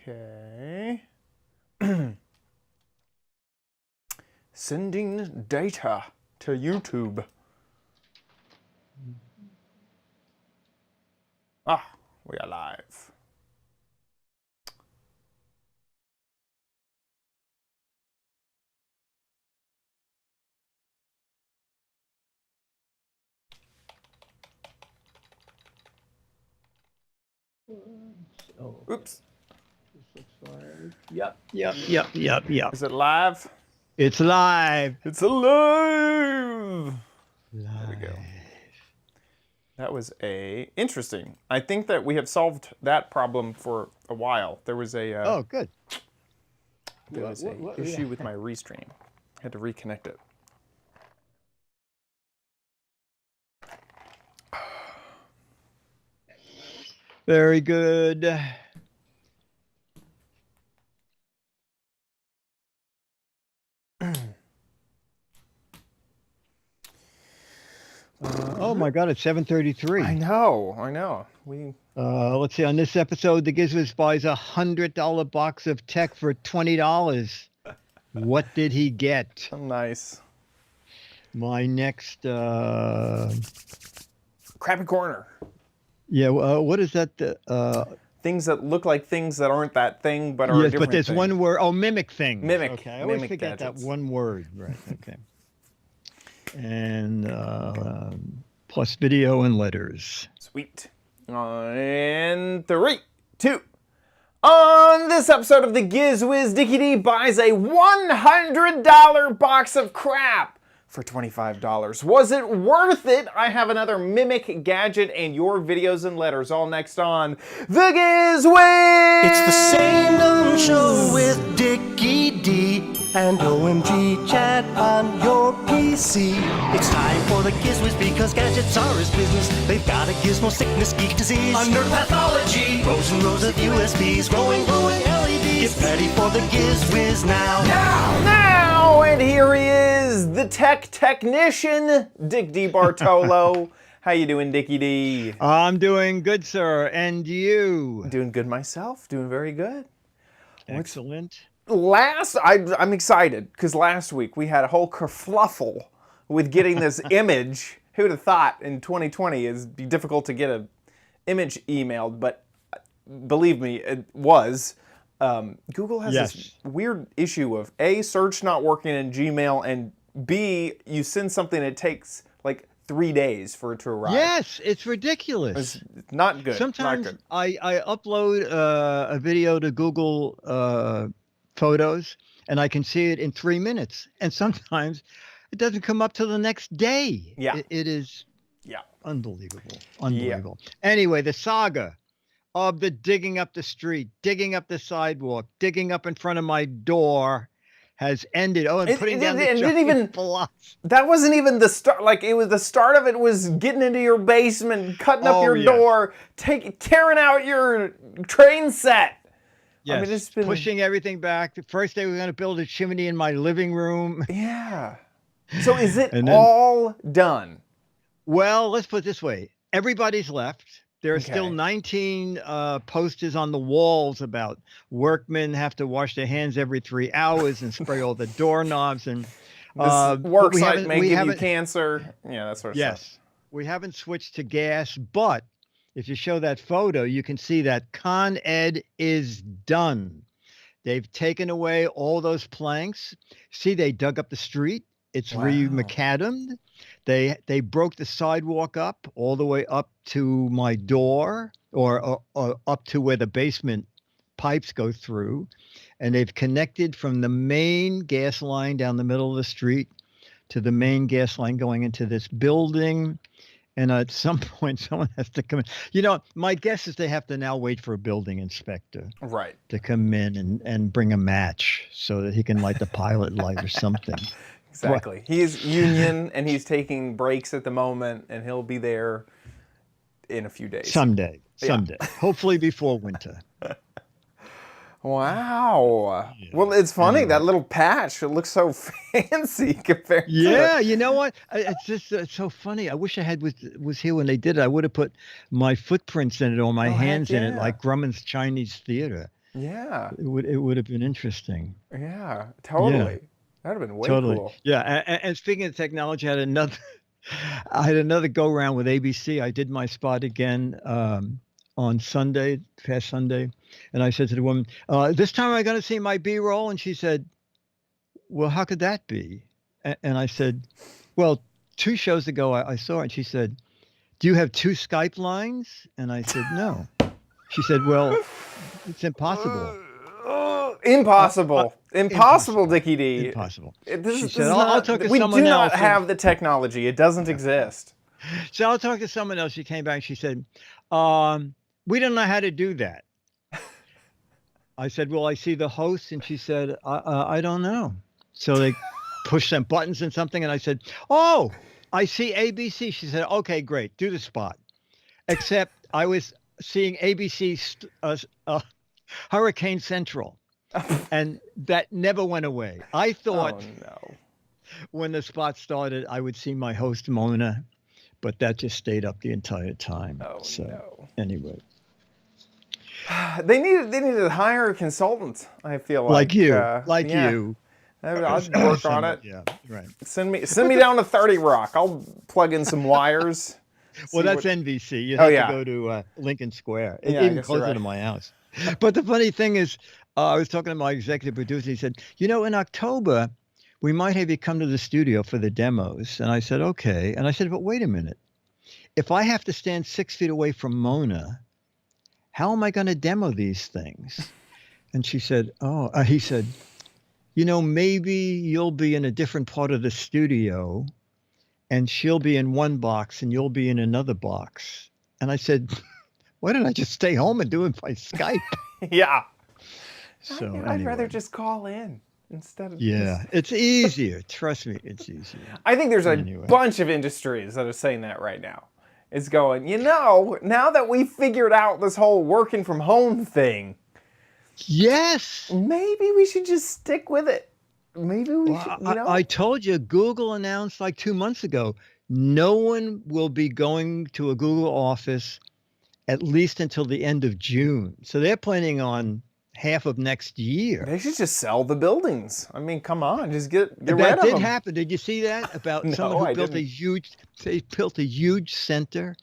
Okay. Sending data to YouTube. Ah, we are live. Oops. Yep. Is it live? It's live. It's alive. There we go. That was interesting. I think that we have solved that problem for a while. There was a Oh, good. There was an issue with my restream. I had to reconnect it. Very good. Oh my God! It's 7:33. I know. Let's see. On this episode, the Giz Wiz buys a $100 box of tech for $20. What did he get? Nice. My next. Crappy corner. Yeah. What is that? Things that look like things that aren't that thing, but are a Yes, different but there's thing. one word. Oh, mimic things. Mimic. Okay, I always Mimic forget gadgets. that one word. Right. Okay. And plus video and letters. Sweet. And 3, 2. On this episode of the Giz Wiz, Dickie D buys a $100 box of crap for $25. Was it worth it? I have another mimic gadget and your videos and letters all next on the Giz Wiz. It's the same dumb show with Dickie D and OMG chat on your PC. It's time for the Giz Wiz because gadgets are his business. They've got a gizmo sickness, geek disease, under pathology, rows and rows of USBs, glowing LEDs. Get ready for the Giz Wiz now. Now, and here he is, the tech technician, Dick DeBartolo. How you doing, Dickie D? I'm doing good, sir. And you? Doing good myself. Doing very good. Excellent. I'm excited because last week we had a whole kerfluffle with getting this image. Who'd have thought in 2020 it'd be difficult to get an image emailed, but believe me, it was. Google has this weird issue of A, search not working in Gmail, and B, you send something it takes like 3 days for it to arrive. Yes, it's ridiculous. It's not good. Sometimes not good. I upload a video to Google Photos, and I can see it in 3 minutes. And sometimes it doesn't come up till the next day. Yeah. It is unbelievable. Unbelievable. Yeah. Anyway, the saga of the digging up the street, digging up the sidewalk, digging up in front of my door has ended. Oh, and putting down the giant blocks. That wasn't even the start. Like, it was the start of it was getting into your basement, cutting up your door, tearing out your train set. Yes, I mean, it's been pushing everything back. The first day we were going to build a chimney in my living room. Yeah. So is it all done? Well, let's put it this way. Everybody's left. There are still 19 posters on the walls about workmen have to wash their hands every 3 hours and spray all the doorknobs. And this work site may give you cancer. Yeah, that sort of stuff. Yes. We haven't switched to gas, but if you show that photo, you can see that Con Ed is done. They've taken away all those planks. See, they dug up the street. It's re-macadammed. They broke the sidewalk up all the way up to my door or up to where the basement pipes go through. And they've connected from the main gas line down the middle of the street to the main gas line going into this building. And at some point, someone has to come in. You know, my guess is they have to now wait for a building inspector to come in and bring a match so that he can light the pilot light or something. Exactly. He's union and he's taking breaks at the moment, and he'll be there in a few days. Someday. Hopefully before winter. Wow. Yeah. Well, it's funny, that little patch, it looks so fancy compared to... Yeah, you know what? It's just so funny. I wish I was here when they did it. I would have put my footprints in it or my hands in it like Grumman's Chinese Theater. Yeah. It would have been interesting. Yeah. Totally. That'd have been way cool. Yeah. And speaking of technology, I had another go round with ABC. I did my spot again on Sunday, past Sunday, and I said to the woman, "This time am I going to see my B-roll?" And she said, "Well, how could that be?" And I said, "Well, 2 shows ago I saw it." And she said, "Do you have 2 Skype lines?" And I said, "No." She said, "Well, it's impossible." Impossible, Dickie D. Impossible. She said, "I'll talk to we someone do not else." have the technology. It doesn't exist. So I'll talk to someone else. She came back and she said, "We don't know how to do that." I said, "Well, I see the host." And she said, I don't know. So they pushed some buttons and something. And I said, "Oh, I see ABC." She said, "Okay, great. Do the spot." Except I was seeing ABC Hurricane Central. And that never went away. I thought when the spot started, I would see my host, Mona, but that just stayed up the entire time. Anyway. They needed to hire a consultant, I feel like. You. I'll work on it. Yeah, right. Send me down to 30 Rock. I'll plug in some wires. Well, that's NBC. You have to go to Lincoln Square. Even closer to my house. But the funny thing is, I was talking to my executive producer. He said, in October, we might have you come to the studio for the demos. And I said, okay. And I said, but wait a minute. If I have to stand 6 feet away from Mona, how am I going to demo these things? And he said, maybe you'll be in a different part of the studio and she'll be in one box and you'll be in another box. And I said, why don't I just stay home and do it by Skype? Yeah. So I'd rather just call in instead of. Yeah, it's easier. Trust me, it's easier. I think there's a bunch of industries that are saying that right now. It's going, now that we figured out this whole working from home thing. Yes. Maybe we should just stick with it. Maybe we should, I told you, Google announced like 2 months ago, no one will be going to a Google office at least until the end of June. So they're planning on half of next year. They should just sell the buildings. I mean, come on, just get rid of them. That did happen. Did you see that about someone who built they built a huge center,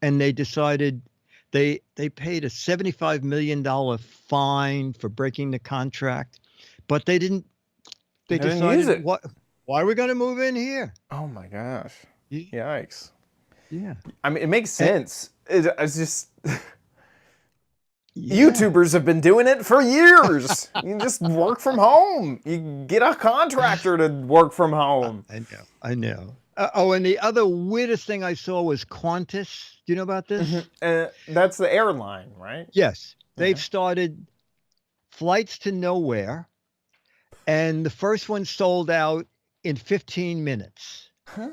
and they decided they paid a $75 million fine for breaking the contract, but they didn't. They decided, use it. Why are we going to move in here? Oh my gosh! Yikes! Yeah, I mean, it makes sense. It's just. Yeah. YouTubers have been doing it for years. You can just work from home. You get a contractor to work from home. I know. And the other weirdest thing I saw was Qantas. Do you know about this? Mm-hmm. That's the airline, right? Yes. They've started flights to nowhere, and the first one sold out in 15 minutes. Huh?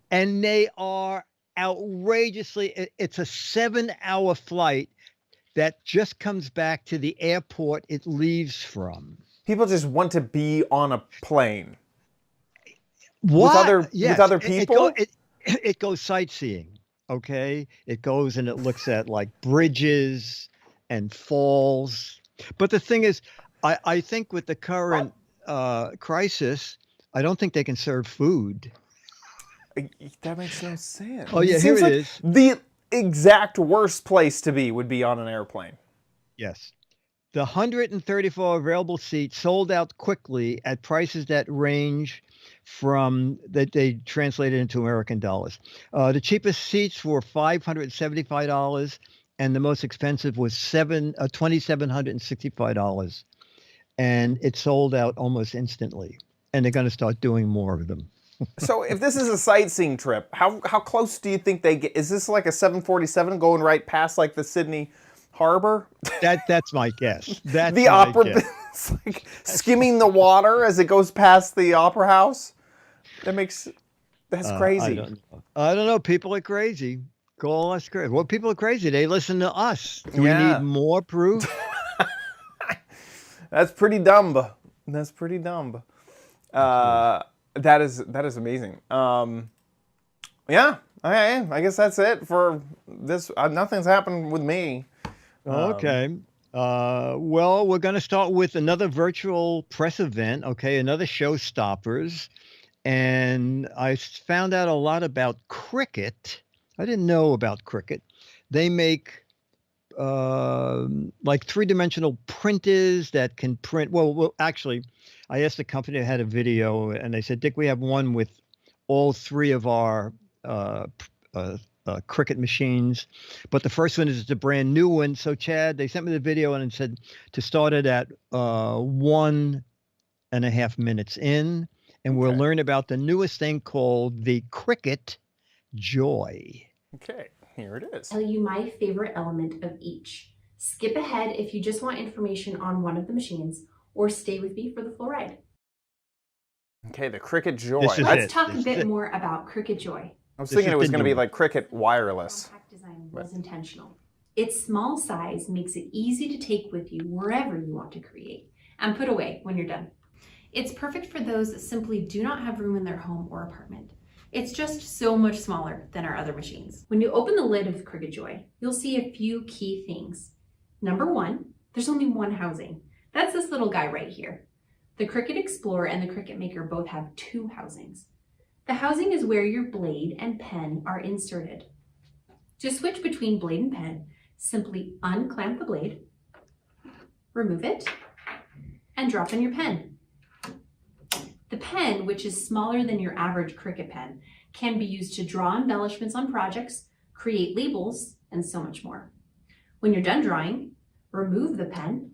And they are outrageously, it's a 7-hour flight that just comes back to the airport it leaves from. People just want to be on a plane. What? With other people? It goes sightseeing, okay? It goes and it looks at like bridges and falls. But the thing is, I think with the current crisis, I don't think they can serve food. That makes no sense. Oh, yeah, here it is. The exact worst place to be would be on an airplane. Yes. The 134 available seats sold out quickly at prices that range from that they translated into American dollars. The cheapest seats were $575, and the most expensive was $2,765. And it sold out almost instantly. And they're going to start doing more of them. So if this is a sightseeing trip, how close do you think they get? Is this like a 747 going right past like the Sydney Harbor? That's my guess. That's the opera. It's like skimming the water as it goes past the opera house. That's crazy. I don't know. People are crazy. Call us crazy. Well, people are crazy. They listen to us. Do we need more proof? That's pretty dumb. That's pretty dumb. That is amazing. Yeah, I guess that's it for this. Nothing's happened with me. Okay. Well, we're going to start with another virtual press event, okay, another showstoppers. And found out a lot about Cricut. I didn't know about Cricut. They make like three-dimensional printers that can print. Well, actually, I asked the company that had a video, and they said, Dick, we have one with all three of our Cricut machines, but the first one is the brand new one. So Chad, they sent me the video and said to start it at 1.5 minutes in, and we'll learn about the newest thing called the Cricut Joy. Okay, here it is. Tell you my favorite element of each. Skip ahead if you just want information on one of the machines, or stay with me for the full ride. Okay, the Cricut Joy. Let's talk a bit more about Cricut Joy. I was thinking it was going to be like Cricut Wireless. Compact design was intentional. Its small size makes it easy to take with you wherever you want to create and put away when you're done. It's perfect for those that simply do not have room in their home or apartment. It's just so much smaller than our other machines. When you open the lid of Cricut Joy, you'll see a few key things. Number one, there's only one housing. That's this little guy right here. The Cricut Explorer and the Cricut Maker both have two housings. The housing is where your blade and pen are inserted. To switch between blade and pen, simply unclamp the blade, remove it, and drop in your pen. The pen, which is smaller than your average Cricut pen, can be used to draw embellishments on projects, create labels, and so much more. When you're done drawing, remove the pen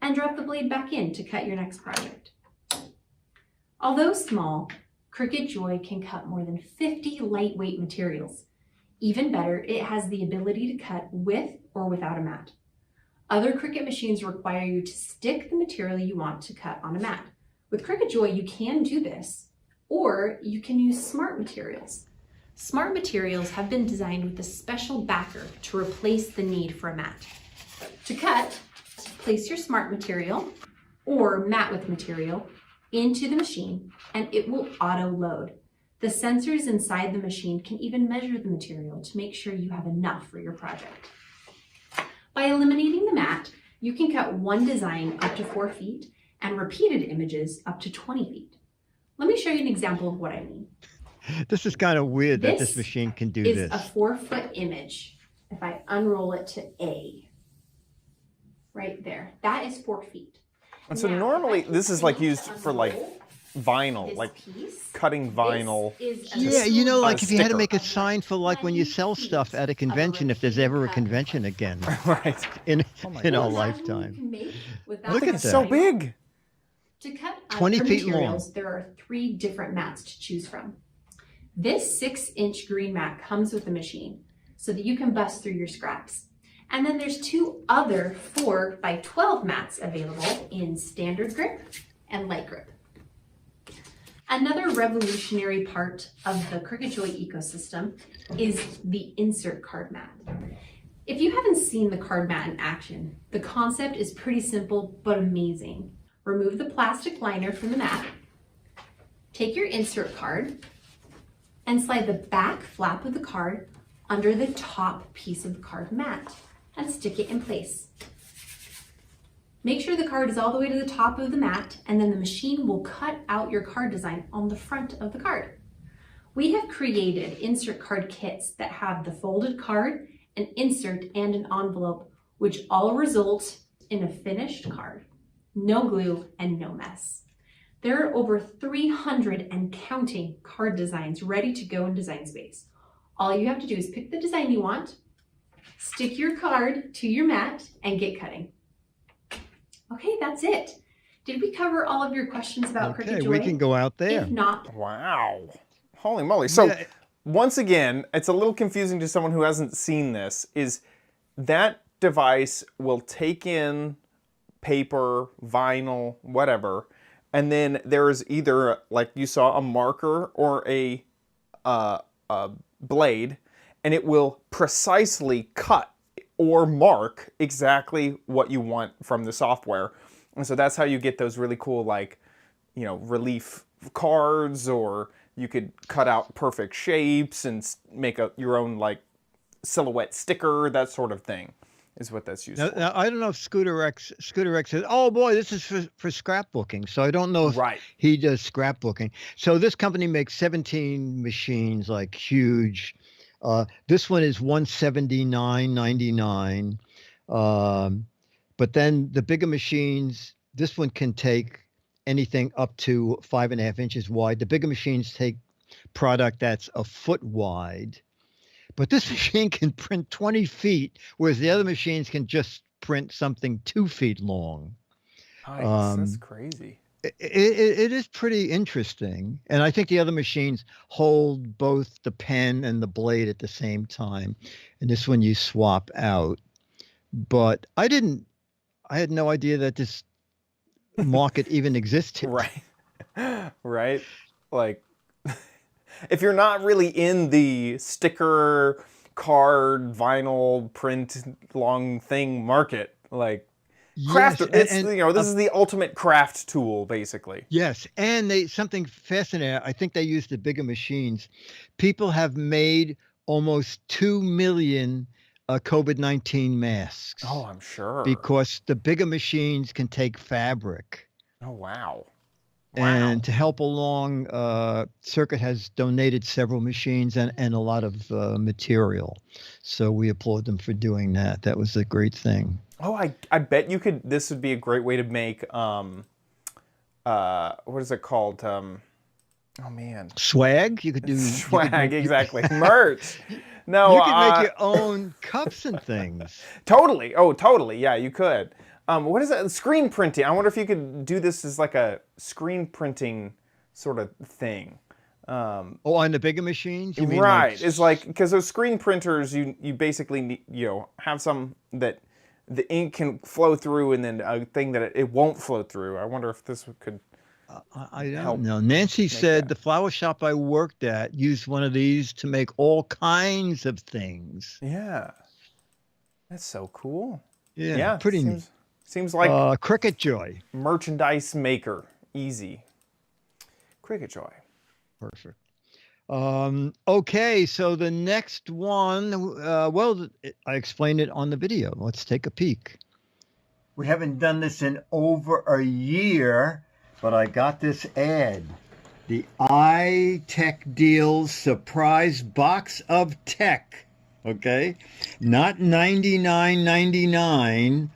and drop the blade back in to cut your next project. Although small, Cricut Joy can cut more than 50 lightweight materials. Even better, it has the ability to cut with or without a mat. Other Cricut machines require you to stick the material you want to cut on a mat. With Cricut Joy, you can do this, or you can use smart materials. Smart materials have been designed with a special backer to replace the need for a mat. To cut, place your smart material or mat with material into the machine and it will auto load. The sensors inside the machine can even measure the material to make sure you have enough for your project. By eliminating the mat, you can cut one design up to 4 feet and repeated images up to 20 feet. Let me show you an example of what I mean. This is kind of weird that this machine can do this. This is a 4-foot image. If I unroll it to A, right there, that is 4 feet. And so normally this is like used for like vinyl, like cutting vinyl. Yeah, you know, like if you had to make a sign for like when you sell stuff at a convention, if there's ever a convention again, right? In our lifetime. Look at that. It's so big. To cut 20 feet materials, long. there are 3 different mats to choose from. This 6-inch green mat comes with the machine so that you can bust through your scraps. And then there's 2 other 4 by 12 mats available in standard grip and light grip. Another revolutionary part of the Cricut Joy ecosystem is the insert card mat. If you haven't seen the card mat in action, the concept is pretty simple but amazing. Remove the plastic liner from the mat, take your insert card, and slide the back flap of the card under the top piece of the card mat and stick it in place. Make sure the card is all the way to the top of the mat, and then the machine will cut out your card design on the front of the card. We have created insert card kits that have the folded card, an insert, and an envelope, which all result in a finished card. No glue and no mess. There are over 300 and counting card designs ready to go in Design Space. All you have to do is pick the design you want, stick your card to your mat, and get cutting. Okay, that's it. Did we cover all of your questions about Cricut Joy? We can go out there. If not, wow. Holy moly. So once again, it's a little confusing to someone who hasn't seen this, is that device will take in paper, vinyl, whatever, and then there's either, like you saw, a marker or a blade, and it will precisely cut or mark exactly what you want from the software. And so that's how you get those really cool, like, you know, relief cards, or you could cut out perfect shapes and make your own, like, silhouette sticker, that sort of thing. is what that's used Now, for. now, I don't know if Scooter X says, "Oh boy, this is for scrapbooking." So I don't know if Right. he does scrapbooking. So this company makes 17 machines, like huge. This one is 179.99. But then the bigger machines, this one can take anything up to 5.5 inches wide. The bigger machines take product that's a foot wide. But this machine can print 20 feet, whereas the other machines can just print something 2 feet long. Nice. That's Um, crazy. it is pretty interesting. And I think the other machines hold both the pen and the blade at the same time. And this one you swap out. But I had no idea that this market even existed. Right. Right. Like, if you're not really in the sticker, card, vinyl, print, long thing market, like craft, Yes, it's this is the ultimate craft tool, basically. yes, and something fascinating. I think they use the bigger machines. People have made almost 2 million COVID-19 masks Oh, I'm sure. because the bigger machines can take fabric. Oh, wow. And to help along, Circuit has donated several machines and a lot of material. So we applaud them for doing that. That was a great thing. Oh, I bet you could. This would be a great way to make what is it called? Oh man, Swag, you could do. swag, exactly. Merch. No, You could make your own cups and things. totally. Oh, totally. Yeah, you could. What is that? Screen printing. I wonder if you could do this as like a screen printing sort of thing. Oh, on the bigger machines? You mean Right. It's like, because those screen printers, you basically need, have some that the ink can flow through, and then a thing that it won't flow through. I wonder if this could. I help don't know. Nancy said that. the flower shop I worked at used one of these to make all kinds of things. Yeah. That's so cool. Yeah, pretty neat. Seems like Cricket Joy. merchandise maker. Easy. Cricket Joy. Perfect. Okay, so the next one, well, I explained it on the video. Let's take a peek. We haven't done this in over a year, but I got this ad. The iTech Deals Surprise Box of Tech. Okay? Not $99.99,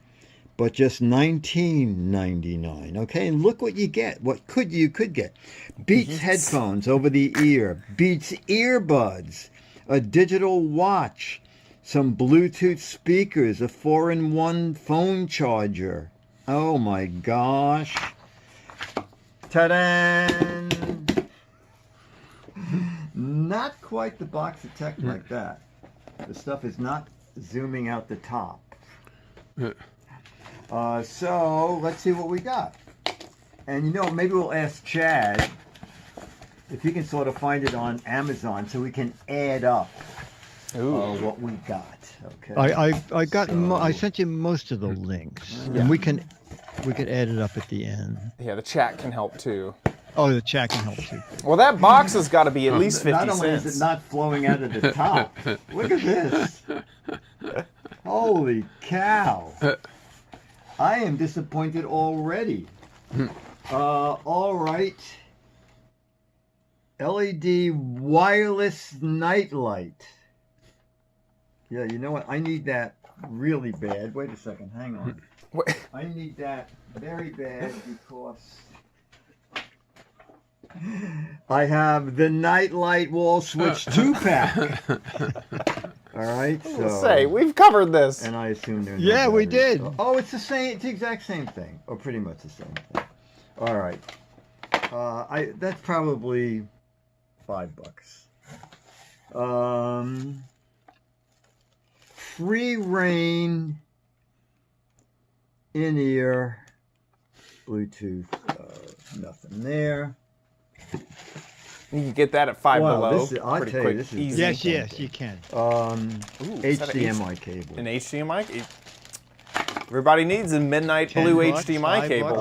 but just $19.99. Okay, and look what you get. What you could get. Beats headphones over the ear, Beats earbuds, a digital watch, some Bluetooth speakers, a 4-in-1 phone charger. Oh my gosh. Ta-da! Not quite the box of tech like that. The stuff is not zooming out the top. So let's see what we got. And maybe we'll ask Chad if he can sort of find it on Amazon so we can add up what we got. Okay. I got I sent you most of the links, and we can add it up at the end. Yeah, the chat can help too. Oh, the chat can help too. Well, that box has got to be at least 50 Not only cents. is it not flowing out of the top. Look at this. Holy cow. I am disappointed already. All right. LED wireless nightlight. Yeah, you know what? I need that really bad. Wait a second. Hang on. What? I need that very bad because I have the nightlight wall switch 2-pack. All right, so Say, we've covered this. and I assume there's no we batteries. did. Oh, it's the same. It's the exact same thing, or pretty much the same thing. All right, that's probably $5. Free reign in-ear Bluetooth. Nothing there. You can get that at Five Wow, Below. this is- I'll Pretty tell you, quick, this is easy. Yes, you can. Ooh, is that a HDMI cable. An HDMI? Everybody needs a midnight 10 blue bucks, HDMI $5 cable.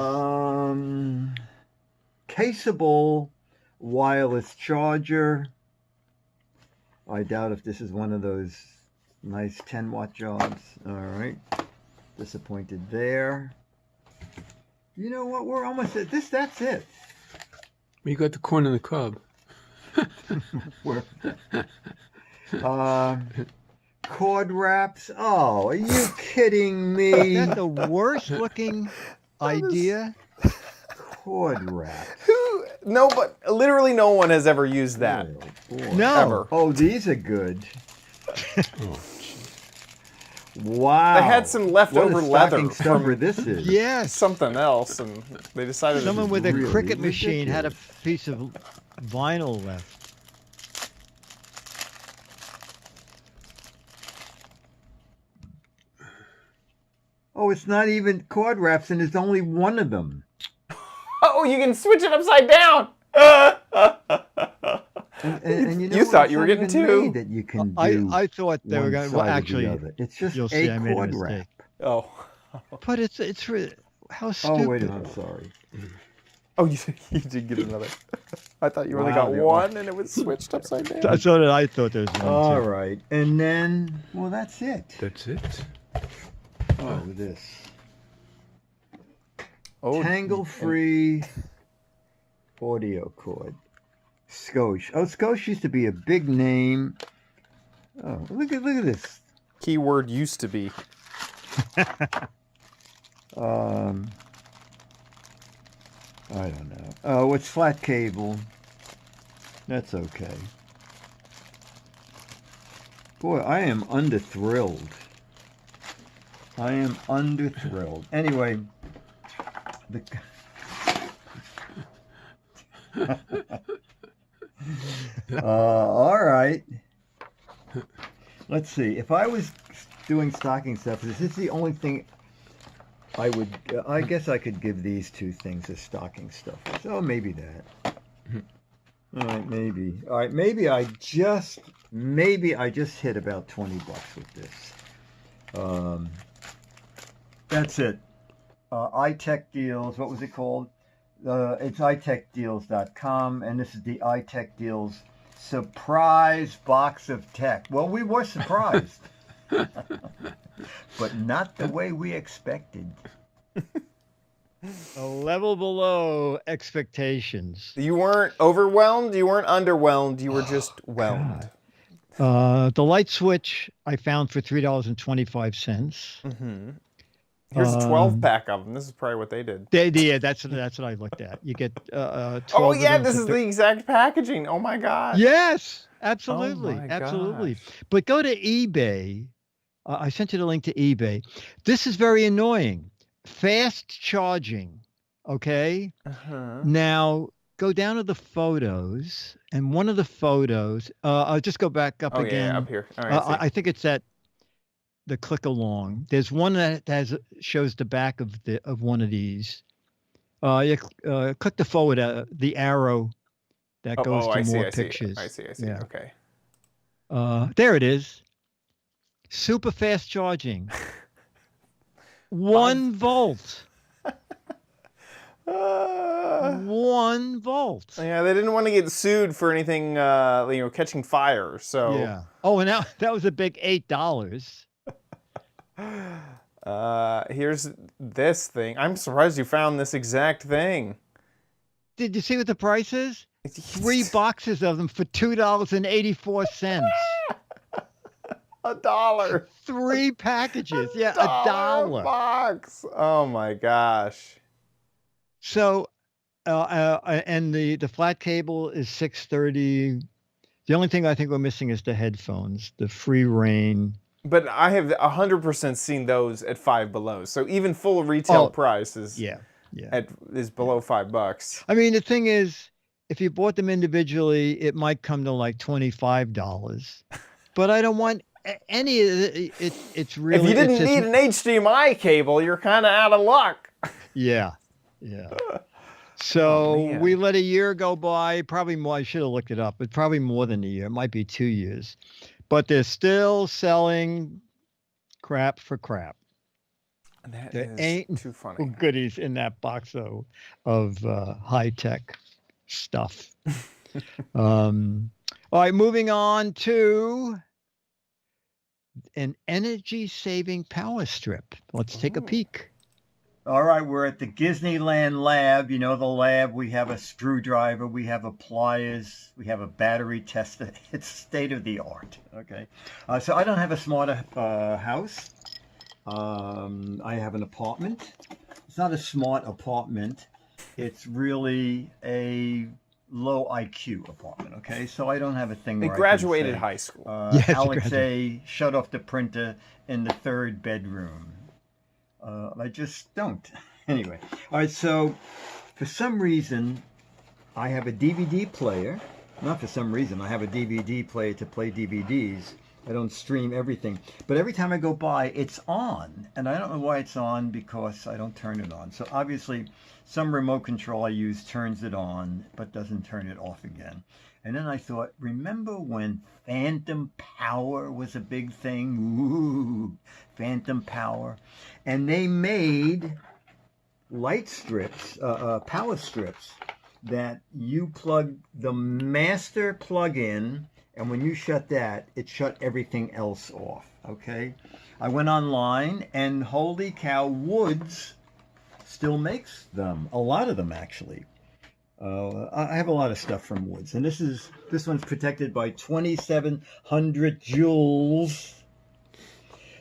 Caseable wireless charger. I doubt if this is one of those Nice 10-watt jobs. All right. Disappointed there. You know what? We're almost at this. That's it. You got the corn on the cob. We're, cord wraps. Oh, are you kidding me? Is that the worst looking idea? Cord wrap. Who? No, but literally no one has ever used that. Oh, boy. No. Ever. Oh, these are good. Wow. They had some leftover what a leather stocking stuffer from this is. Yes. something else, and they decided Someone to with a really cricket machine had a ridiculous. piece of vinyl left. Oh, it's not even cord wraps, and there's only one of them. Oh, you can switch it upside down. And you know You what? thought It's you were not getting even two. made that you can do. I thought they were one going. side Well, or the actually, other. It's just you'll a see I made a cord mistake. wrap. Oh. But it's really how stupid. Oh wait a minute, I'm sorry. Oh, you did get another. I thought you only Wow, got they're one, and it was switched upside down. That's what I thought there was one All too. right, and then that's it. That's it. Oh, this Oh, tangle-free audio cord. Skosh. Oh, Skosh used to be a big name. Oh, look at this. keyword used to be. I don't know. Oh, it's flat cable. That's okay. Boy, I am underthrilled. I am underthrilled. Anyway, all right. Let's see. If I was doing stocking stuffers, this is the only thing I would. I guess I could give these two things as stocking stuffers. Oh, maybe that. All right, maybe. All right, maybe I just hit about $20 with this. That's it. iTech Deals. What was it called? It's itechdeals.com, and this is the iTech Deals surprise box of tech. Well, we were surprised, but not the way we expected. A level below expectations. You weren't overwhelmed. You weren't underwhelmed. You were just whelmed. The light switch I found for $3.25. Mm-hmm. Here's a 12-pack of them. This is probably what they did. Yeah, that's what I looked at. You get 12. Oh of yeah, them this for is the exact packaging. Oh my god. Yes, absolutely, Oh my absolutely. gosh. But go to eBay. I sent you the link to eBay. This is very annoying. Fast charging. Okay. Uh-huh. Now go down to the photos, and one of the photos. I'll just go back up Oh again. yeah, up here. All right. I think it's at the click along. There's one that shows the back of one of these. You click the forward, the arrow that goes to more pictures. I see. Yeah. Okay. There it is. Super fast charging. 1 volt. 1 volt. Yeah, they didn't want to get sued for anything, catching fire. So Yeah. Oh, and that was a big $8. here's this thing. I'm surprised you found this exact thing. Did you see what the price is? 3 boxes of them for $2.84. $1. 3 packages. Yeah, $1 $1. box. Oh my gosh. So, and the flat cable is $630. The only thing I think we're missing is the headphones, the free reign. But I have 100% seen those at $5 below. So even full retail price is is below $5. I mean, the thing is, if you bought them individually, it might come to like $25. But I don't want any of it. It's really. If you didn't need an HDMI cable, you're kind of out of luck. Yeah. So man. we let a year go by, probably more. I should have looked it up, but probably more than a year. It might be 2 years. But they're still selling crap for crap. That There is ain't too funny. goodies in that box, though, of high-tech stuff. All right, moving on to an energy-saving power strip. Let's take a peek. All right, we're at the Disneyland lab. You know the lab. We have a screwdriver, we have a pliers, we have a battery tester. It's state of the art. Okay, so I don't have a smart house. I have an apartment. It's not a smart apartment. It's really a low IQ apartment. Okay, so I don't have a thing. They where graduated I can high school. say, Yes, Alex graduated. A shut off the printer in the third bedroom. I just don't. Anyway, all right, so for some reason, I have a DVD player. Not for some reason, I have a DVD player to play DVDs. I don't stream everything. But every time I go by, it's on. And I don't know why it's on because I don't turn it on. So obviously, some remote control I use turns it on, but doesn't turn it off again. And then I thought, remember when phantom power was a big thing? Ooh, phantom power. And they made light strips, power strips, that you plug the master plug in, and when you shut that, it shut everything else off, okay? I went online, and holy cow, Woods still makes them. A lot of them, actually. I have a lot of stuff from Woods, and this one's protected by 2,700 joules.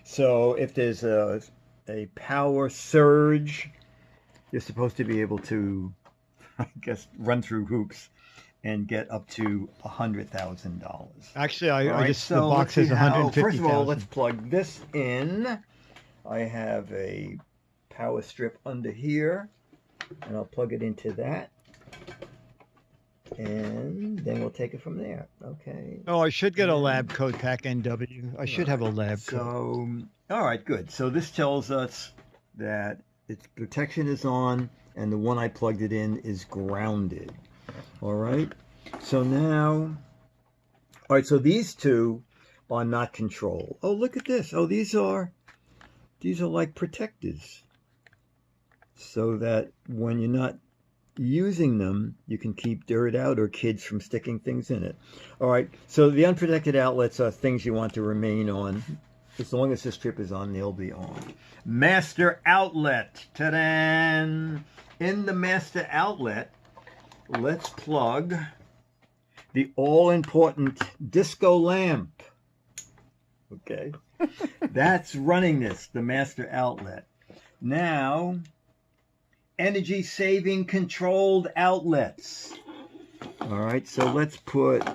So if there's a power surge, you're supposed to be able to, I guess, run through hoops and get up to $100,000. Actually, I All right, just, the so box let's says see how- 150,000. First of all, let's plug this in. I have a power strip under here, and I'll plug it into that. And then we'll take it from there. Okay. Oh, I should get a lab coat pack NW. I should have a lab coat. So, all right, good. So this tells us that its protection is on, and the one I plugged it in is grounded. All right. So now, all right. So these two are not controlled. Oh, look at this. Oh, these are like protectors, so that when you're not using them, you can keep dirt out or kids from sticking things in it. All right, so the unprotected outlets are things you want to remain on. As long as this strip is on, they'll be on. Master outlet. Ta-da! In the master outlet, let's plug the all-important disco lamp. Okay, that's running this, the master outlet. Now, energy saving controlled outlets. All right, so let's put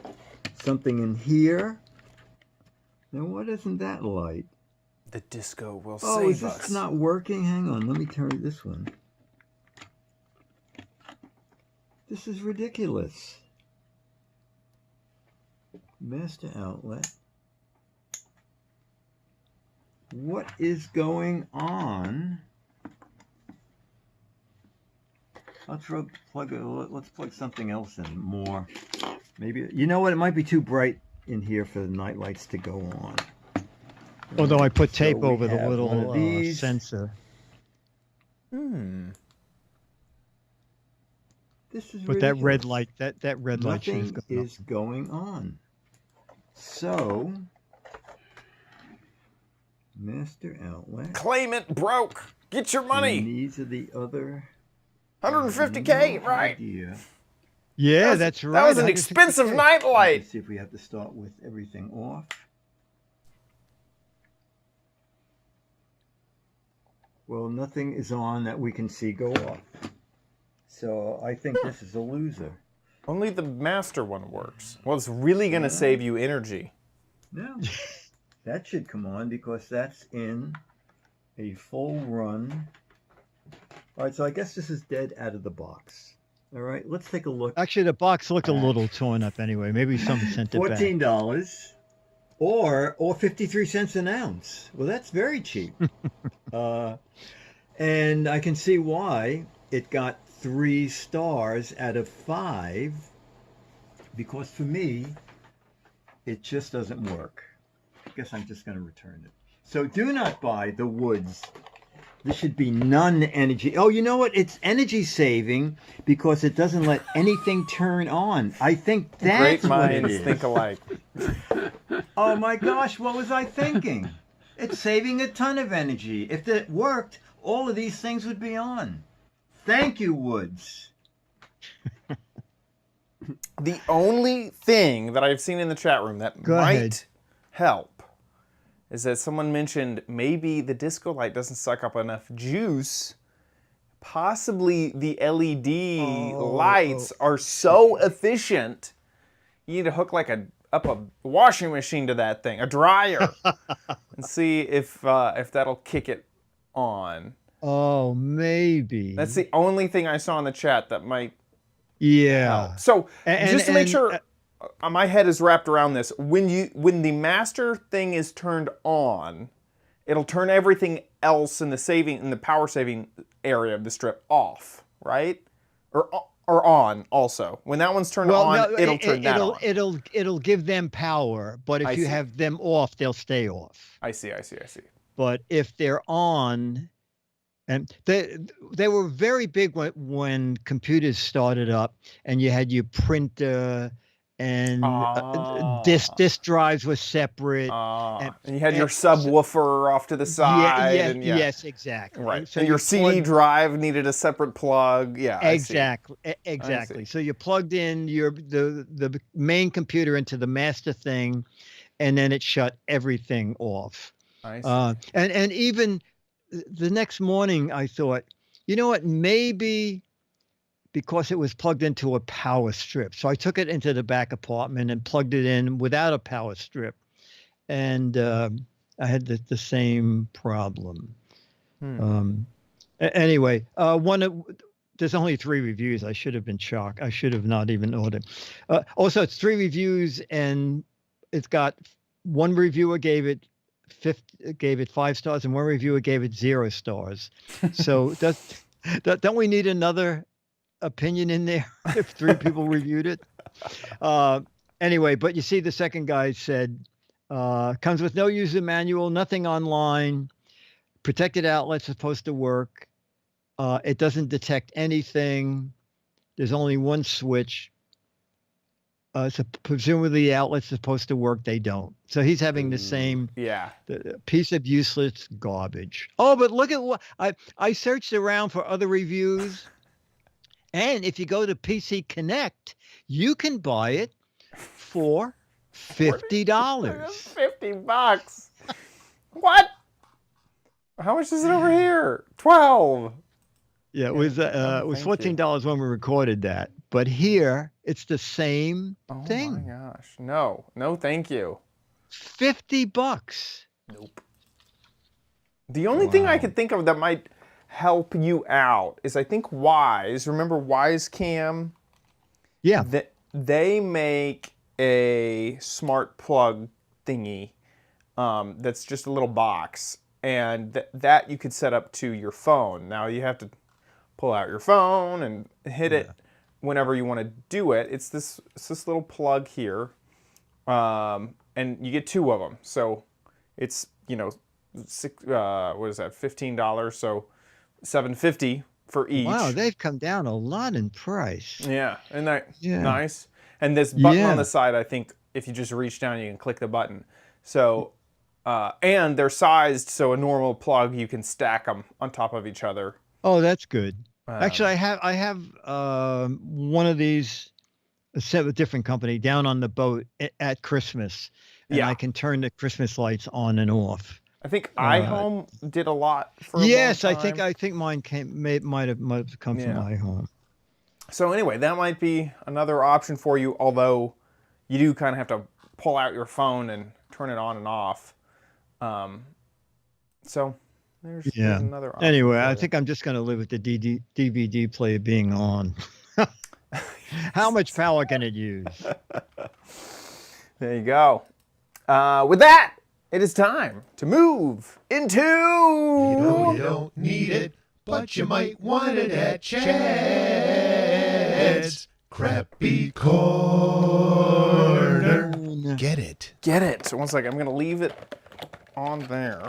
something in here. Now, what isn't that light? The disco will Oh, save is this us. not working? Hang on, let me turn this one. This is ridiculous. Master outlet. What is going on? Let's plug something else in more. Maybe, you know what? It might be too bright in here for the night lights to go on. Although I put So tape we over the have one little of these. sensor. This is But that red ridiculous. light, that red light should Nothing have gone off. is going on. So, master outlet. Claim it broke. Get your And money. these are the other. 150K, No right? idea. Yeah, that's right. That was an 150K. expensive Let's nightlight. see if we have to start with everything off. Well, nothing is on that we can see go off. So I think this is a loser. Only the master one works. Well, it's really going to save you energy. No, that should come on because that's in a full run. All right, so I guess this is dead out of the box. All right, let's take a look. Actually, the box looked a little torn up anyway. Maybe someone sent it back. $14 or 53 cents an ounce. Well, that's very cheap. And I can see why it got 3 stars out of 5, because for me, it just doesn't work. I guess I'm just going to return it. So do not buy the Woods. This should be non-energy. Oh, you know what? It's energy saving because it doesn't let anything turn on. I think that's Great what it minds is. think alike. Oh my gosh, what was I thinking? It's saving a ton of energy. If it worked, all of these things would be on. Thank you, Woods. The only thing that I've seen in the chat room that Go might ahead. help is that someone mentioned maybe the disco light doesn't suck up enough juice. Possibly the LED lights are so efficient, you need to hook like up a washing machine to that thing, a dryer, and see if that'll kick it on. Oh, maybe. That's the only thing I saw in the chat that might Yeah. help. So And- just to make and- sure my head is wrapped around this, when the master thing is turned on, it'll turn everything else in the power saving area of the strip off, right? Or on also. When that one's turned on, it'll turn that on. It'll give them power, but if I you see. have them off, they'll stay off. I see. But if they're on, and they were very big when computers started up, and you had your printer and disk drives were separate. And you had your subwoofer off to the side. Yes, exactly. Right. So and your you CD plugged- drive needed a separate plug. Yeah. Exactly. I see. Exactly. So you plugged in the main computer into the master thing, and then it shut everything off. I see. And even the next morning, I thought, you know what? Maybe because it was plugged into a power strip. So I took it into the back apartment and plugged it in without a power strip, and I had the same problem. Anyway, there's only 3 reviews. I should have been shocked. I should have not even ordered. Also, it's 3 reviews, and it's got one reviewer gave it 5 stars, and one reviewer gave it 0 stars. So don't we need another opinion in there if 3 people reviewed it? Anyway, but you see, the second guy said, comes with no user manual, nothing online, protected outlet's supposed to work. It doesn't detect anything. There's only one switch. So presumably the outlet's supposed to work. They don't. So he's having the same piece of useless garbage. Oh, but look at what I searched around for other reviews. And if you go to PC Connect, you can buy it for $50. $50. What? How much is it over here? 12. Yeah, it was $14 when we recorded that. But here, it's the same thing. Oh my gosh. No, thank you. $50. Nope. The only thing I could think of that might help you out is, I think, Wise. Remember Wise Cam? Yeah. They make a smart plug thingy that's just a little box, and that you could set up to your phone. Now you have to pull out your phone and hit it whenever you want to do it. It's this little plug here, and you get 2 of them. So it's, what is that, $15? So $7.50 for each. Wow, they've come down a lot in price. Yeah, isn't that nice? And this button on the side, I think if you just reach down, you can click the button. So, and they're sized so a normal plug, you can stack them on top of each other. Oh, that's good. Actually, I have one of these, a different company, down on the boat at Christmas, and I can turn the Christmas lights on and off. I think iHome did a lot for a long time. I think mine might have come from iHome. So anyway, that might be another option for you, although you do kind of have to pull out your phone and turn it on and off. So there's another option. Anyway, I think I'm just going to live with the DVD player being on. How much power can it use? There you go. With that, it is time to move into... You know you don't need it, but you might want it at Chad's Crappy Corner. Get it. Get it. So one second, I'm going to leave it on there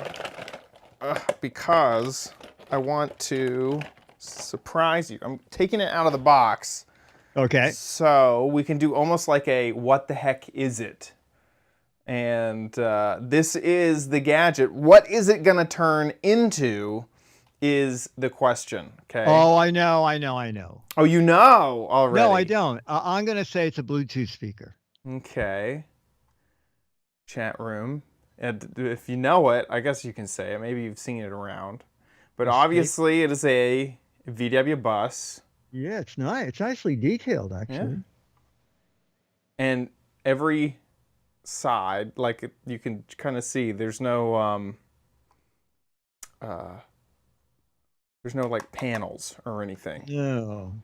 because I want to surprise you. I'm taking it out of the box. Okay. So we can do almost like a what the heck is it And this is the gadget. What is it going to turn into is the question, okay? Oh, I know. Oh, you know already. No, I don't. I'm going to say it's a Bluetooth speaker. Okay. Chat room. And if you know it, I guess you can say it. Maybe you've seen it around. But obviously it is a VW bus. Yeah, it's nice. It's nicely detailed, actually. Yeah. And every side, like you can kind of see, there's no like panels or anything. No.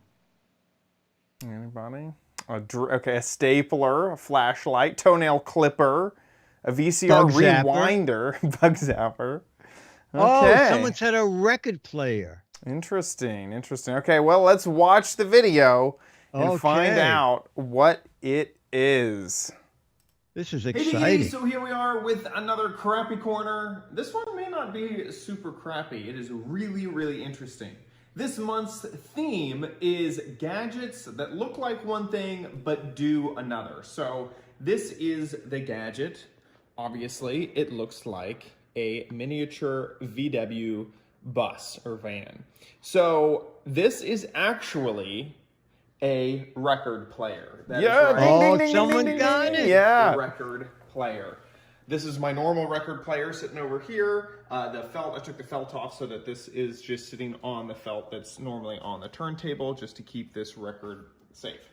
Anybody? Okay, a stapler, a flashlight, toenail clipper, a VCR Bug zapper. rewinder, bug zapper. Okay. Oh, someone said a record player. Interesting. Okay, well, let's watch the video and find out what it is. This is Hey, exciting. so here we are with another crappy corner. This one may not be super crappy. It is really, really interesting. This month's theme is gadgets that look like one thing but do another. So this is the gadget. Obviously, it looks like a miniature VW bus or van. So this is actually a record player. That is right. Someone got it. Yeah. A record player. This is my normal record player sitting over here. The felt, I took the felt off so that this is just sitting on the felt that's normally on the turntable just to keep this record safe.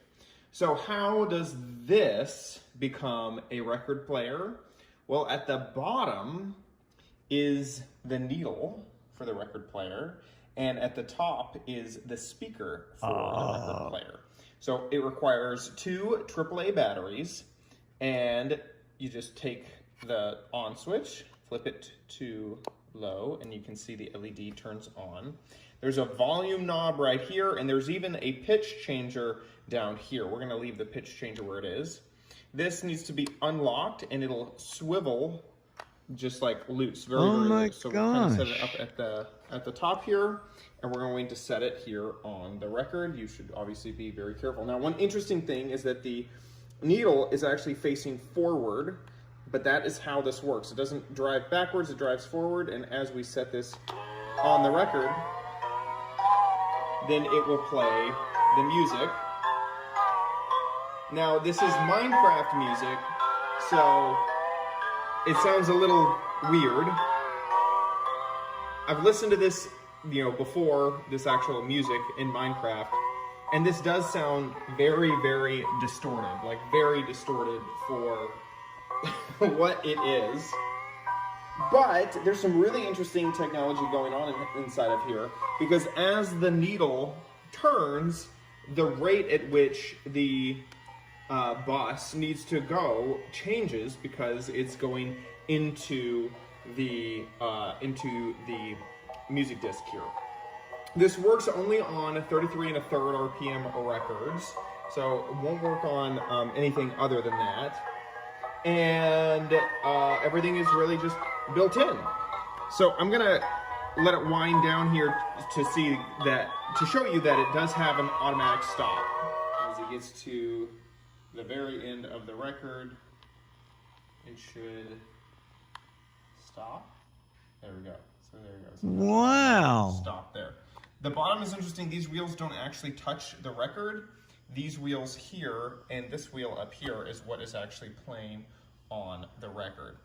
So how does this become a record player? Well, at the bottom is the needle for the record player, and at the top is the speaker for the record player. So it requires 2 AAA batteries, and you just take the on switch, flip it to low, and you can see the LED turns on. There's a volume knob right here, and there's even a pitch changer down here. We're gonna leave the pitch changer where it is. This needs to be unlocked, and it'll swivel just like loose, very, very loose. So we're going to set it up at the top here, and we're going to set it here on the record. You should obviously be very careful. Now, one interesting thing is that the needle is actually facing forward, but that is how this works. It doesn't drive backwards, it drives forward, and as we set this on the record, then it will play the music. Now, this is Minecraft music, so it sounds a little weird. I've listened to this, before this actual music in Minecraft, and this does sound very, very distorted, like very distorted for what it is. But there's some really interesting technology going on inside of here, because as the needle turns, the rate at which the bus needs to go changes because it's going into the music disc here. This works only on 33 1/3 RPM records, so it won't work on anything other than that. And everything is really just built in. So I'm gonna let it wind down here to show you that it does have an automatic stop. As it gets to the very end of the record, it should stop. There we go. So there we go. So wow. Stop there. The bottom is interesting. These wheels don't actually touch the record. These wheels here and this wheel up here is what is actually playing on the record.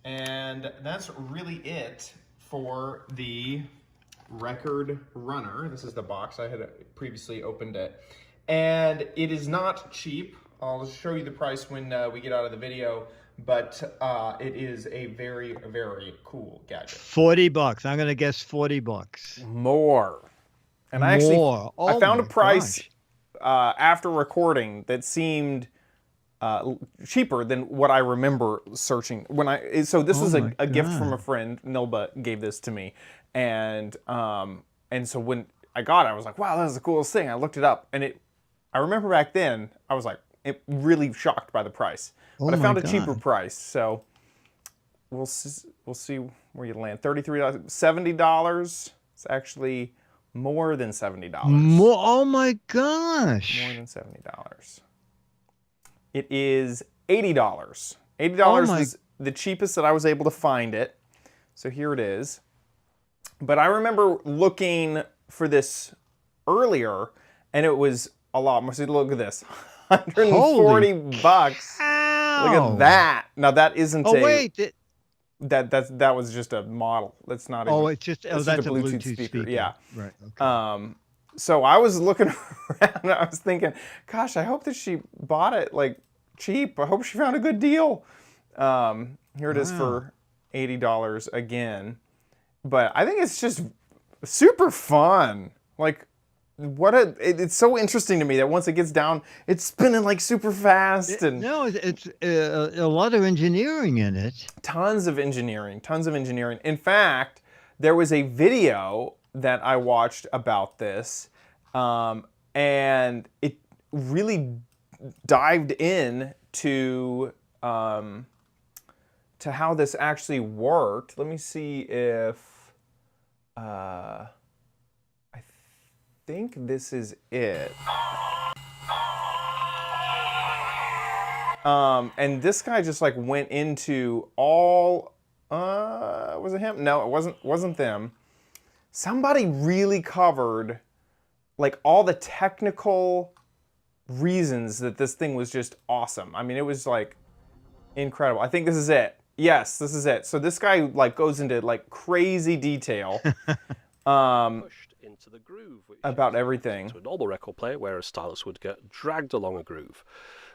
And that's really it for the record runner. This is the box. I had previously opened it. And it is not cheap. I'll show you the price when we get out of the video, but it is a very, very cool gadget. $40. I'm going to guess $40. More. And I actually I found a price after recording that seemed cheaper than what I remember searching. So this was a gift from a friend. Nilba gave this to me, and so when I got it, I was like, wow, that's the coolest thing. I looked it up, and I remember back then I was like, really shocked by the price, but I found a cheaper price. So we'll see where you land. $33, $70. It's actually more than $70. More? Oh my gosh! More than $70. It is $80 $80 my- was the cheapest that I was able to find it. So here it is. But I remember looking for this earlier, and it was a lot more. So look at this, $140. Look Ow. at that. Now that isn't Oh a wait. that was just a model. That's not. Oh, even, it's just it's that's just a Bluetooth speaker. Yeah. Right. Okay. So I was looking around and I was thinking, gosh, I hope that she bought it like cheap. I hope she found a good deal. Here it is for $80 again. But I think it's just super fun. Like, it's so interesting to me that once it gets down, it's spinning like super fast and No, it's a lot of engineering in it. tons of engineering. In fact, there was a video that I watched about this, and it really dived in to how this actually worked. Let me see if I think this is it. And this guy just like went into all. Was it him? No, it wasn't them. Somebody really covered like all the technical reasons that this thing was just awesome. I mean, it was like incredible. I think this is it. Yes, this is it. So this guy like goes into like crazy detail Pushed into the groove, which about is everything. to a normal record player, where a stylus would get dragged along a groove.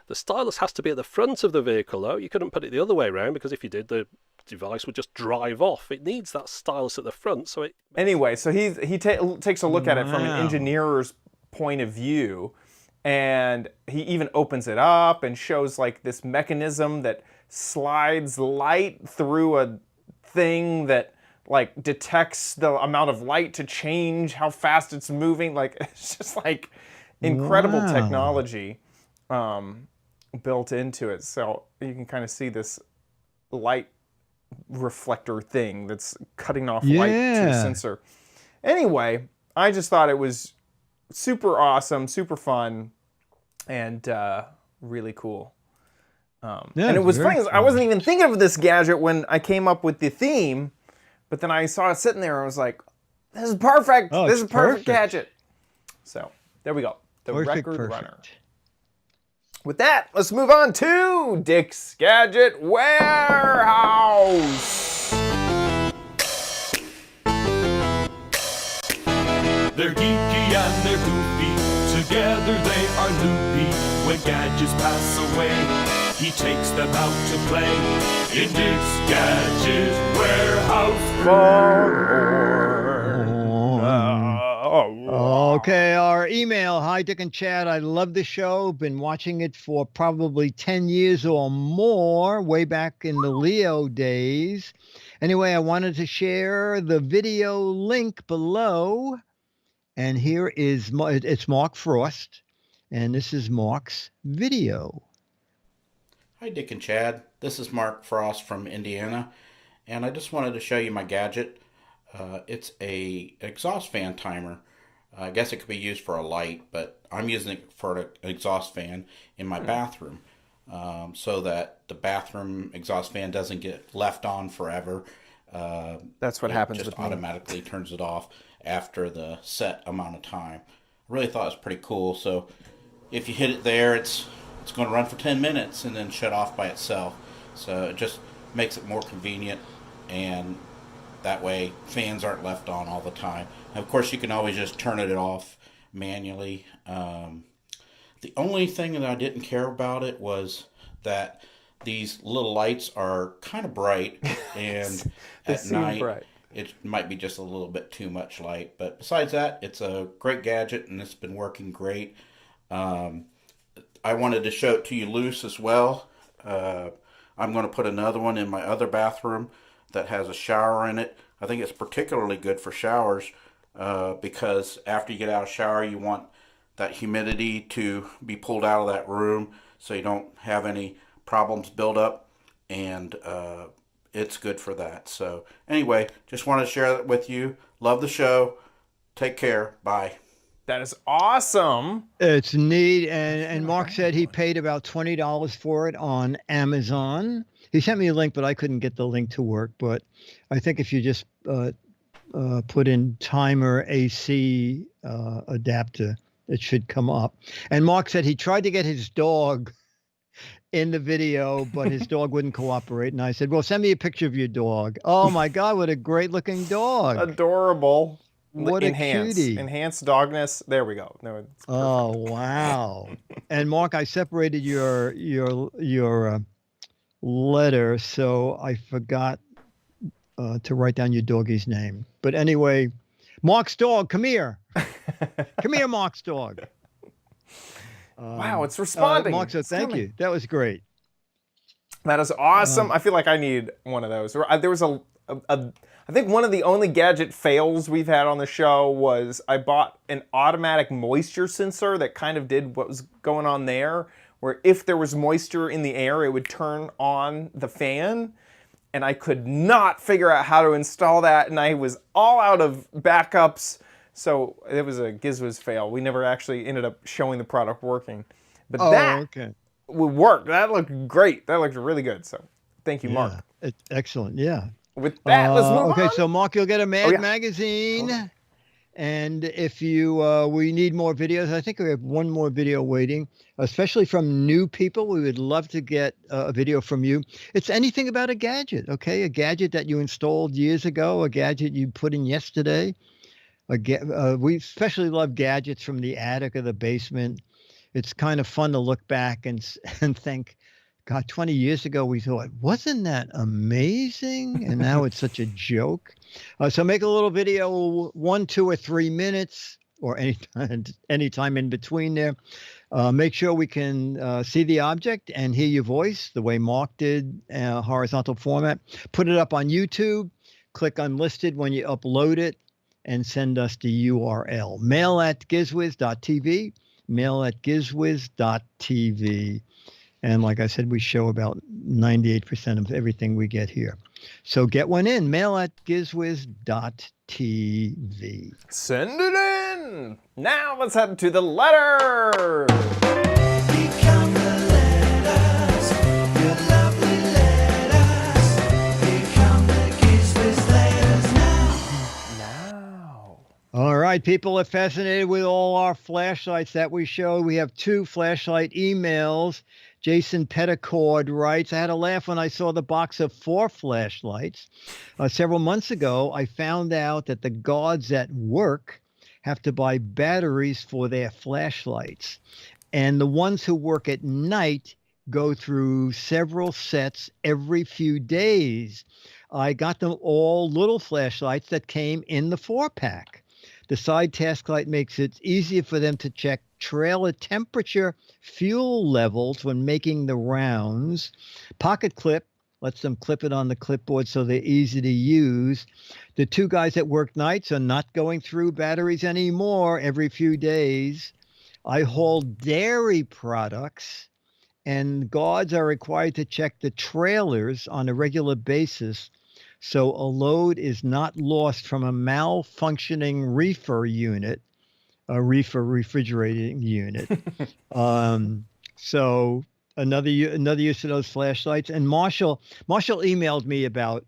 The stylus has to be at the front of the vehicle, though. You couldn't put it the other way around, because if you did, the device would just drive off. It needs that stylus at the front, so it... Anyway, so he takes a look at it from an Wow. engineer's point of view, and he even opens it up and shows like this mechanism that slides light through a thing that like detects the amount of light to change how fast it's moving. Like, it's just like incredible Wow. technology built into it. So you can kind of see this light reflector thing that's cutting off light to the Yeah. sensor. Anyway, I just thought it was super awesome, super fun, and really cool. Yeah, and it was very funny, I cool. wasn't even thinking of this gadget when I came up with the theme, but then I saw it sitting there and I was like, this is perfect. Oh, This it's is a perfect perfect. gadget. So there we go. The Perfect, record perfect. runner. With that, let's move on to Dick's Gadget Warehouse. They're geeky and they're goofy. Together they are loopy. When gadgets pass away, he takes them out to play. In Dick's Gadget Warehouse. Okay, our email. Hi, Dick and Chad. I love the show. Been watching it for probably 10 years or more, way back in the Leo days. Anyway, I wanted to share the video link below. And here is, it's Mark Frost. And this is Mark's video. Hi Dick and Chad, this is Mark Frost from Indiana, and I just wanted to show you my gadget. It's a exhaust fan timer. I guess it could be used for a light, but I'm using it for an exhaust fan in my bathroom, so that the bathroom exhaust fan doesn't get left on forever. That's what happens just with me. automatically turns it off after the set amount of time. I really thought it was pretty cool. So if you hit it there, it's going to run for 10 minutes and then shut off by itself. So it just makes it more convenient, and that way fans aren't left on all the time. And of course, you can always just turn it off manually. The only thing that I didn't care about it was that these little lights are kind of bright, and They at seem night bright. it might be just a little bit too much light. But besides that, it's a great gadget, and it's been working great. I wanted to show it to you loose as well. I'm going to put another one in my other bathroom that has a shower in it. I think it's particularly good for showers because after you get out of the shower, you want that humidity to be pulled out of that room so you don't have any problems build up, and it's good for that. So anyway, just wanted to share that with you. Love the show. Take care. Bye. That is awesome. It's neat. And Mark said he paid about $20 for it on Amazon. He sent me a link, but I couldn't get the link to work. But I think if you just put in timer AC adapter, it should come up. And Mark said he tried to get his dog in the video, but his dog wouldn't cooperate. And I said, well, send me a picture of your dog. Oh my God, what a great looking dog. Adorable. What a cutie. Enhanced dogness. There we go. No, it's oh, wow. And Mark, I separated your letter, so I forgot to write down your doggy's name. But anyway, Mark's dog, come here. Come here, Mark's dog. Wow, it's responding. Mark, so thank you. That was great. That is awesome. I feel like I need one of those. There was I think one of the only gadget fails we've had on the show was I bought an automatic moisture sensor that kind of did what was going on there, where if there was moisture in the air, it would turn on the fan. And I could not figure out how to install that, and I was all out of backups. So it was a Giz Wiz fail. We never actually ended up showing the product working. But that would work. That looked great. That looked really good. So thank you, Mark. Excellent. Yeah. With that, let's move on. Okay, so Mark, you'll get a magazine. Oh. And if we need more videos, I think we have one more video waiting, especially from new people. We would love to get a video from you. It's anything about a gadget, okay? A gadget that you installed years ago, a gadget you put in yesterday. We especially love gadgets from the attic or the basement. It's kind of fun to look back and think, God, 20 years ago we thought, wasn't that amazing? And now it's such a joke. So make a little video, 1, 2, or 3 minutes, or any time in between there. Make sure we can see the object and hear your voice the way Mark did, horizontal format. Put it up on YouTube. Click unlisted when you upload it and send us the URL. mail@gizwiz.tv, mail@gizwiz.tv. And like I said, we show about 98% of everything we get here. So get one in, mail@gizwiz.tv. Send it in. Now let's head to the letter. Become the letters, your lovely letters. Become the Giz Wiz letters now. All right, people are fascinated with all our flashlights that we show. We have 2 flashlight emails. Jason Petticord writes, I had a laugh when I saw the box of 4 flashlights. Several months ago, I found out that the guards at work have to buy batteries for their flashlights. And the ones who work at night go through several sets every few days. I got them all little flashlights that came in the 4-pack. The side task light makes it easier for them to check trailer temperature, fuel levels when making the rounds. Pocket clip lets them clip it on the clipboard so they're easy to use. The 2 guys that work nights are not going through batteries anymore every few days. I haul dairy products, and guards are required to check the trailers on a regular basis so a load is not lost from a malfunctioning reefer unit. A reefer refrigerating unit. So another use of those flashlights. And Marshall emailed me about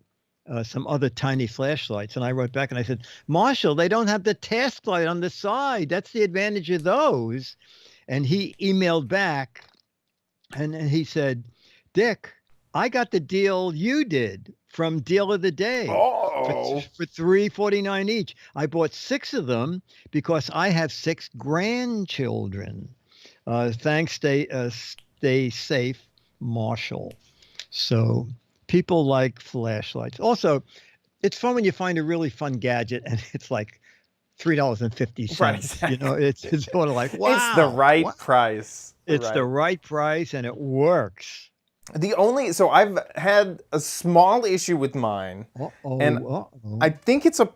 some other tiny flashlights, and I wrote back and I said, Marshall, they don't have the task light on the side. That's the advantage of those. And he emailed back, and he said, Dick, I got the deal you did from Deal of the Day for $3.49 each. I bought 6 of them because I have 6 grandchildren. Thanks. Stay safe, Marshall. So people like flashlights. Also, it's fun when you find a really fun gadget and it's like $3.50. Right, exactly. You know, it's sort of like, wow. It's the right price. It's the right price, and it works. So I've had a small issue with mine, and I think it's a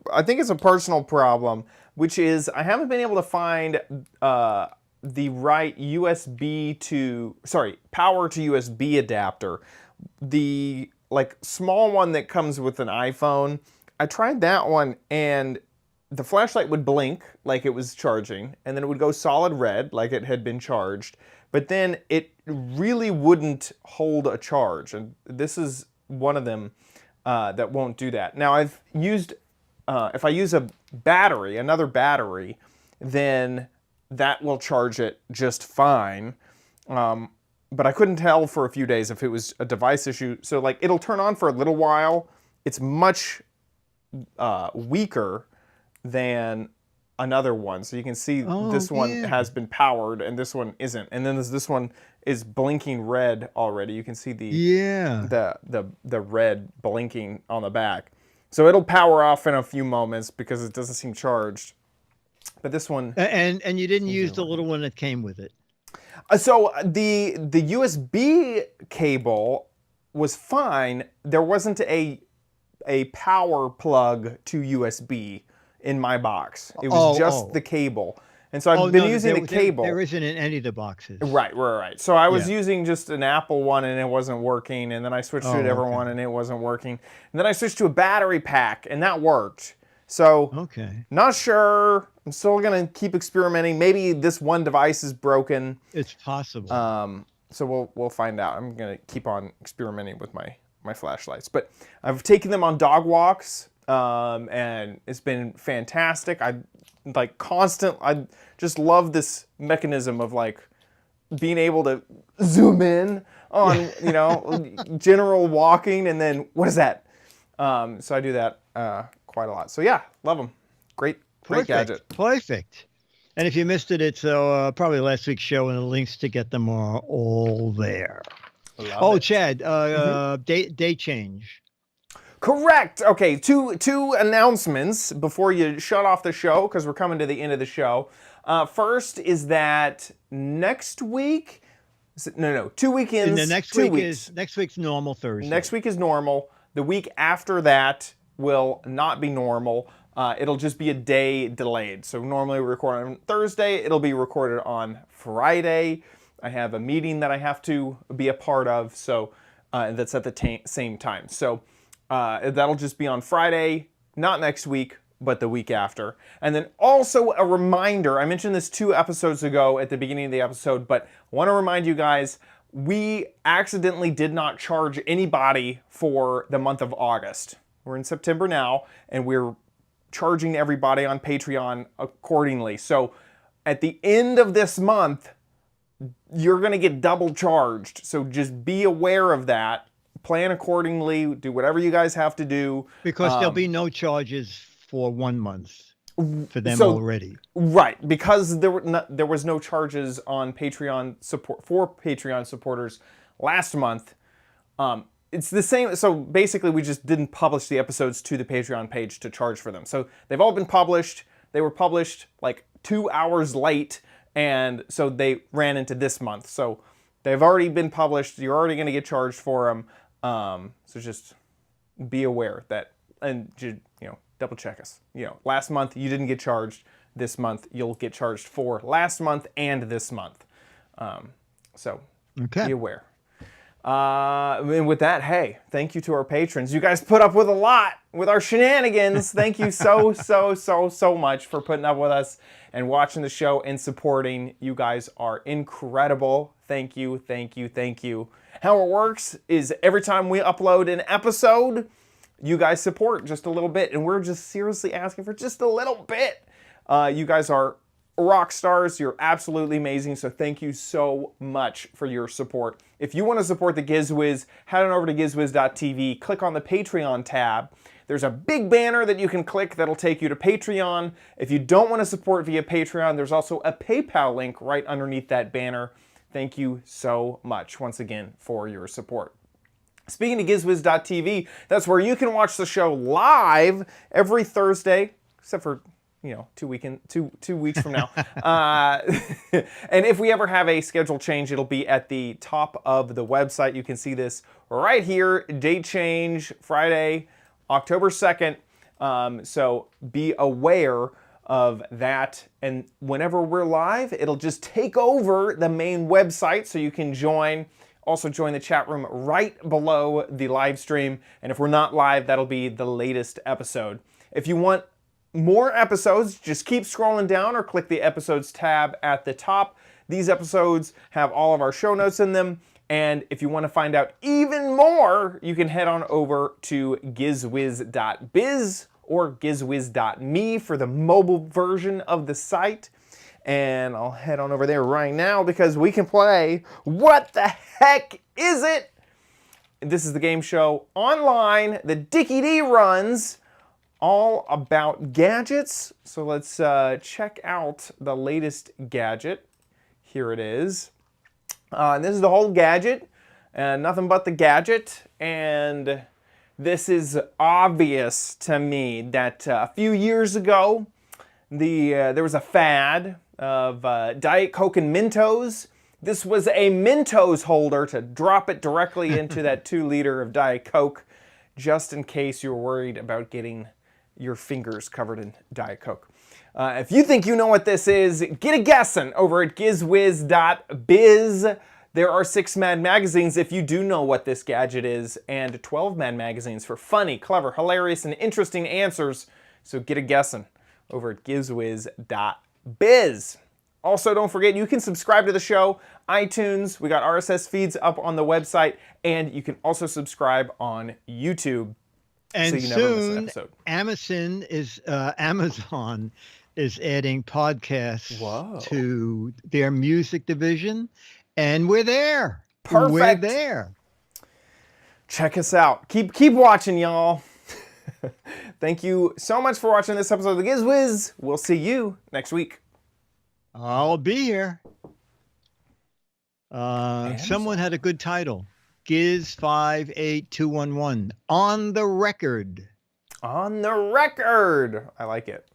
personal problem, which is I haven't been able to find the right power to USB adapter. The small one that comes with an iPhone. I tried that one, and the flashlight would blink like it was charging, and then it would go solid red like it had been charged. But then it really wouldn't hold a charge, and this is one of them that won't do that. Now I've used, if I use a battery, another battery, then that will charge it just fine. But I couldn't tell for a few days if it was a device issue. So like it'll turn on for a little while. It's much weaker than another one. So you can see this one has been powered and this one isn't. And then this one is blinking red already. You can see the red blinking on the back. So it'll power off in a few moments because it doesn't seem charged. But this one... And you didn't use the little one that came with it. So the USB cable was fine. There wasn't a power plug to USB in my box. It was just the cable. And so I've been using the cable. There isn't in any of the boxes. Right. So I was using just an Apple one and it wasn't working. And then I switched to a different one and it wasn't working. And then I switched to a battery pack and that worked. So not sure. I'm still going to keep experimenting. Maybe this one device is broken. It's possible. So we'll find out. I'm going to keep on experimenting with my flashlights. But I've taken them on dog walks, and it's been fantastic. I just love this mechanism of like being able to zoom in on, general walking, and then what is that? So I do that quite a lot. So yeah, love them. Great gadget. Perfect. And if you missed it, it's probably last week's show, and the links to get them are all there. Love it. Chad, date change. Correct. Okay, two announcements before you shut off the show, because we're coming to the end of the show. First is that next week, 2 weekends. And the next week's normal Thursday. Next week is normal. The week after that will not be normal. It'll just be a day delayed. So normally we record on Thursday. It'll be recorded on Friday. I have a meeting that I have to be a part of, so that's at the same time. So that'll just be on Friday, not next week, but the week after. And then also a reminder, I mentioned this 2 episodes ago at the beginning of the episode, but I want to remind you guys, we accidentally did not charge anybody for the month of August. We're in September now, and we're charging everybody on Patreon accordingly. So at the end of this month, you're going to get double charged. So just be aware of that. Plan accordingly. Do whatever you guys have to do. Because there'll be no charges for 1 month for them already. Right. Because there was no charges on Patreon support for Patreon supporters last month. It's the same. So basically, we just didn't publish the episodes to the Patreon page to charge for them. So they've all been published. They were published like 2 hours late. And so they ran into this month. So they've already been published. You're already going to get charged for them. So just be aware that, and double check us. Last month you didn't get charged. This month you'll get charged for last month and this month. So be aware. And with that, hey, thank you to our patrons. You guys put up with a lot with our shenanigans. Thank you so much for putting up with us and watching the show and supporting. You guys are incredible. Thank you. How it works is every time we upload an episode, you guys support just a little bit, and we're just seriously asking for just a little bit. You guys are rock stars. You're absolutely amazing. So thank you so much for your support. If you want to support the Giz Wiz, head on over to gizwiz.tv, click on the Patreon tab. There's a big banner that you can click that'll take you to Patreon. If you don't want to support via Patreon, there's also a PayPal link right underneath that banner. Thank you so much once again for your support. Speaking of gizwiz.tv, that's where you can watch the show live every Thursday, except for 2 weeks from now. And if we ever have a schedule change, it'll be at the top of the website. You can see this right here. Date change, Friday, October 2nd. So be aware of that. And whenever we're live, it'll just take over the main website so you can join. Also join the chat room right below the live stream. And if we're not live, that'll be the latest episode. If you want more episodes, just keep scrolling down or click the episodes tab at the top. These episodes have all of our show notes in them. And if you want to find out even more, you can head on over to gizwiz.biz or gizwiz.me for the mobile version of the site. And I'll head on over there right now because we can play What the Heck Is It? This is the game show online that Dickie D runs, all about gadgets. So let's check out the latest gadget. Here it is. And this is the whole gadget, and nothing but the gadget. And this is obvious to me that a few years ago, there was a fad of Diet Coke and Mentos. This was a Mentos holder to drop it directly into that 2-liter of Diet Coke, just in case you were worried about getting your fingers covered in Diet Coke. If you think you know what this is, get a guessing over at gizwiz.biz. There are 6 Mad magazines if you do know what this gadget is, and 12 Mad magazines for funny, clever, hilarious, and interesting answers. So get a guessing over at gizwiz.biz. Also, don't forget, you can subscribe to the show, iTunes, we got RSS feeds up on the website, and you can also subscribe on YouTube. And so you never miss an soon, episode. Amazon is adding podcasts Whoa. to their music division, and we're there. Perfect. We're there. Check us out. Keep watching, y'all. Thank you so much for watching this episode of the Giz Wiz. We'll see you next week. I'll be here. Someone had a good title. Giz 58211 on the record. On the record. I like it.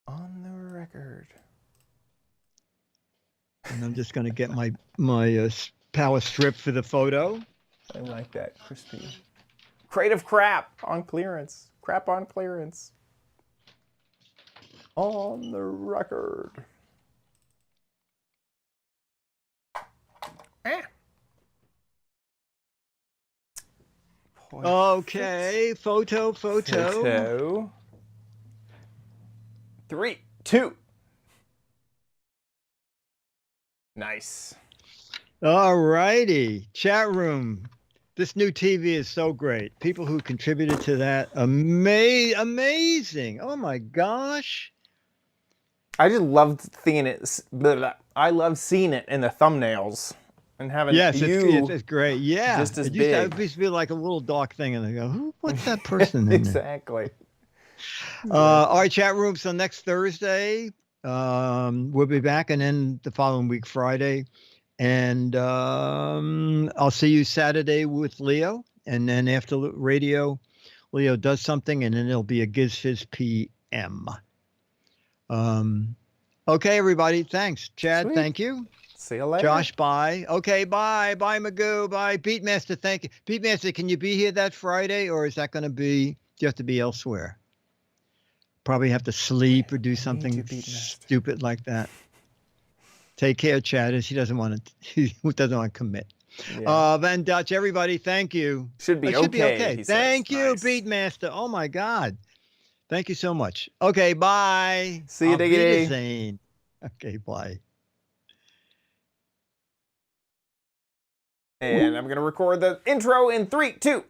On the record. And I'm just going to get my power strip for the photo. I like that. Crispy. Creative crap on clearance. Crap on clearance. On the record. Okay, photo. 3, 2. Nice. All righty. Chat room. This new TV is so great. People who contributed to that, amazing. Oh my gosh. I just loved seeing it. I love seeing it in the thumbnails and having it's great. Yeah, just as it big. used to be like a little dark thing, and they go, what's that person in there? Exactly. All right, chat room. So next Thursday, we'll be back, and then the following week, Friday. And I'll see you Saturday with Leo. And then after radio, Leo does something, and then it'll be a Giz Fizz PM. Okay, everybody. Thanks. Chad, Sweet. Thank you. See you later. Josh, bye. Okay, bye. Bye, Magoo. Bye. Beatmaster, thank you. Beatmaster, can you be here that Friday, or is that going to be, do you have to be elsewhere? Probably have to sleep or do something stupid like that. Take care, Chad. He doesn't want to commit. Yeah. Van Dutch, everybody, thank you. Should be okay. Thank you, Nice. Beatmaster. Oh my God. Thank you so much. Okay, bye. See you, Auf Diggity. Wiedersehen. Okay, bye. And I'm going to record the intro in 3, 2.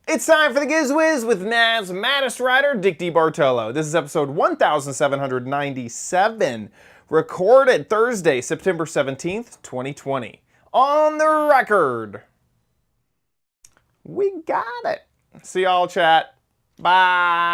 It's time for the Giz Wiz with Nav's maddest writer, Dick DeBartolo. This is episode 1797, recorded Thursday, September 17th, 2020. On the record. We got it. See y'all, chat. Bye.